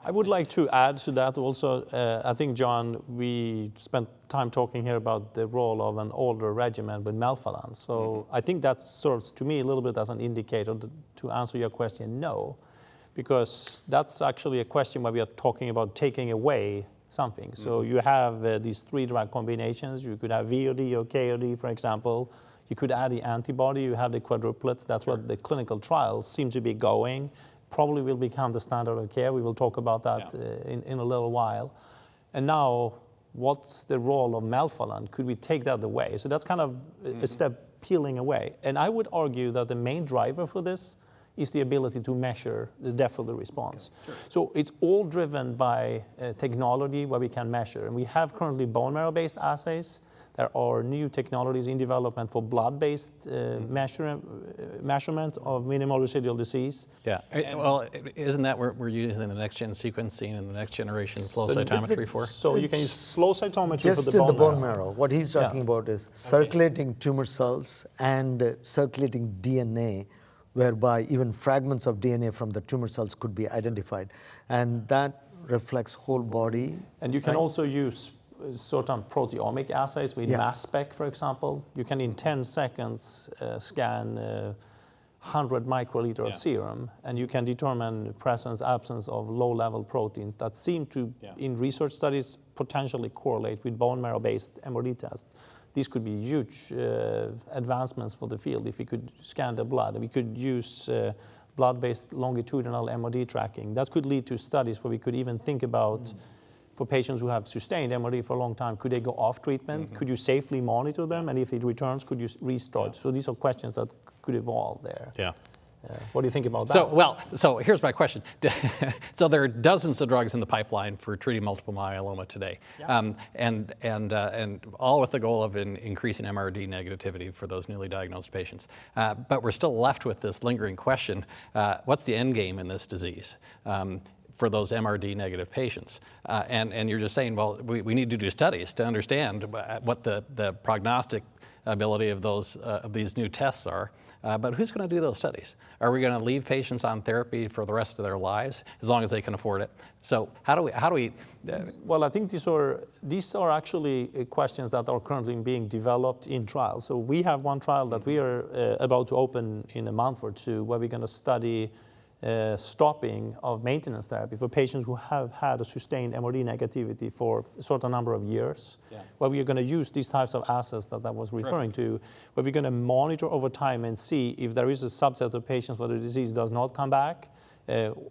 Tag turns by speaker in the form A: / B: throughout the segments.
A: I would like to add to that also. I think, John, we spent time talking here about the role of an older regimen with melphalan. So I think that serves to me a little bit as an indicator to answer your question, no, because that's actually a question where we are talking about taking away something. So you have these 3 drug combinations. You could have VOD or KOD, for example. You could add the antibody. You have the quadruplets. That's what the clinical trials seem to be going. Probably will become the standard of care. We will talk about that in a little while. And now, what's the role of melphalan? Could we take that away? So that's kind of a step peeling away. And I would argue that the main driver for this is the ability to measure the depth of the response. Okay, sure. So it's all driven by technology where we can measure. And we have currently bone marrow-based assays. There are new technologies in development for blood-based measurement of minimal residual disease.
B: Yeah, well, isn't that what we're using the next-gen sequencing and the next-generation flow cytometry for?
A: So you can use flow cytometry
C: just
A: for the
C: in
A: bone
C: the bone marrow. What he's talking about is circulating tumor cells and circulating DNA, whereby even fragments of DNA from the tumor cells could be identified. And that reflects whole body.
A: And you can also use certain proteomic assays with mass spec, for example. You can, in 10 seconds, scan 100 microliter of serum, and you can determine presence, absence of low-level proteins that seem to, in research studies, potentially correlate with bone marrow-based MRD tests. These could be huge advancements for the field if we could scan the blood. We could use blood-based longitudinal MRD tracking. That could lead to studies where we could even think about for patients who have sustained MRD for a long time, could they go off treatment? Could you safely monitor them? And if it returns, could you restart? So these are questions that could evolve there.
B: Yeah.
A: What do you think about that?
B: So here's my question. So there are dozens of drugs in the pipeline for treating multiple myeloma today, and all with the goal of increasing MRD negativity for those newly diagnosed patients. But we're still left with this lingering question: what's the end game in this disease? For those MRD negative patients. And you're just saying, well, we need to do studies to understand what the prognostic ability of these new tests are. But who's going to do those studies? Are we going to leave patients on therapy for the rest of their lives, as long as they can afford it? So how do we?
A: Well, I think these are actually questions that are currently being developed in trials. So we have one trial that we are about to open in a month or two, where we're going to study stopping of maintenance therapy for patients who have had a sustained MRD negativity for a certain number of years, where we are going to use these types of assays that I was referring to, where we're going to monitor over time and see if there is a subset of patients where the disease does not come back,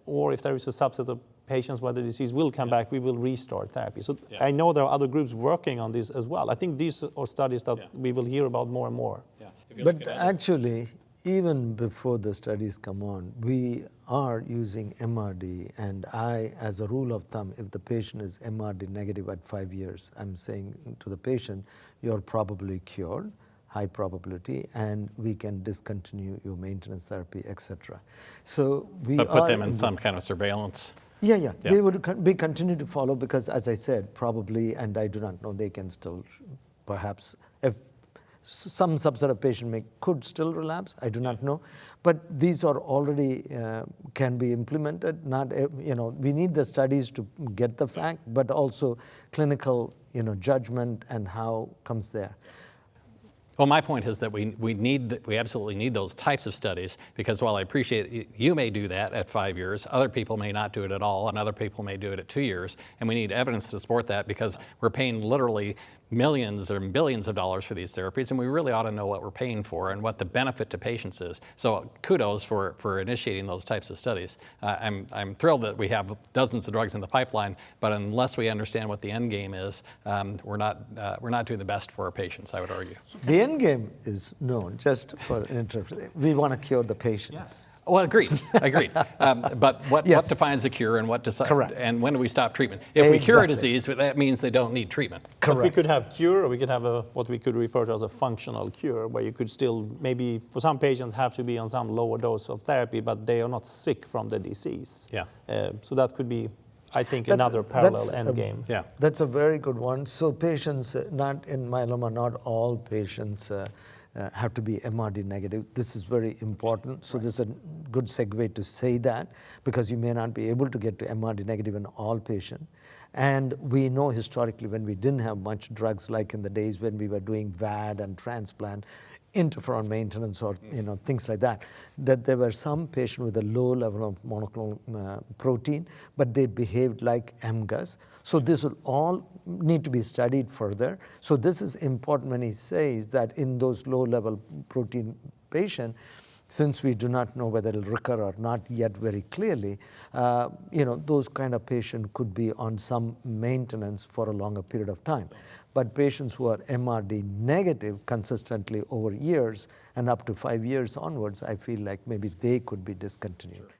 A: or if there is a subset of patients where the disease will come back, we will restart therapy. So I know there are other groups working on this as well. I think these are studies that we will hear about more and more.
C: But actually, even before the studies come on, we are using MRD, and as a rule of thumb, if the patient is MRD negative at 5 years, I'm saying to the patient, you're probably cured, high probability, and we can discontinue your maintenance therapy, etc. So
B: but put them in some kind of surveillance.
C: Yeah. They would be continued to follow because, as I said, probably, and I do not know, they can still perhaps, if some subset of patient could still relapse, I do not know, but these are already can be implemented. Not we need the studies to get the fact, but also clinical judgment and how comes there.
B: Well, my point is that we absolutely need those types of studies, because while I appreciate you may do that at 5 years, other people may not do it at all, and other people may do it at 2 years, and we need evidence to support that, because we're paying literally millions or billions of dollars for these therapies, and we really ought to know what we're paying for and what the benefit to patients is. So kudos for initiating those types of studies. I'm thrilled that we have dozens of drugs in the pipeline, but unless we understand what the end game is, we're not doing the best for our patients, I would argue.
C: The end game is known, just for an interpretation. We want to cure the patients.
A: Yes.
B: Well, agreed. But what defines a cure, and and when do we stop treatment? If we cure a disease, that means they don't need treatment.
C: Correct.
A: But we could have cure, or we could have what we could refer to as a functional cure, where you could still maybe, for some patients, have to be on some lower dose of therapy, but they are not sick from the disease.
B: Yeah.
A: So that could be, I think, another parallel end game.
B: Yeah.
C: That's a very good one. So patients, not in myeloma, not all patients have to be MRD negative. This is very important. So this is a good segue to say that, because you may not be able to get to MRD negative in all patients. And we know historically, when we didn't have much drugs, like in the days when we were doing VAD and transplant, interferon maintenance, or things like that, that there were some patients with a low level of monoclonal protein, but they behaved like MGUS. So this will all need to be studied further. So this is important when he says that in those low level protein patients, since we do not know whether it will recur or not yet very clearly, those kind of patients could be on some maintenance for a longer period of time. But patients who are MRD negative consistently over years and up to 5 years onwards, I feel like maybe they could be discontinued.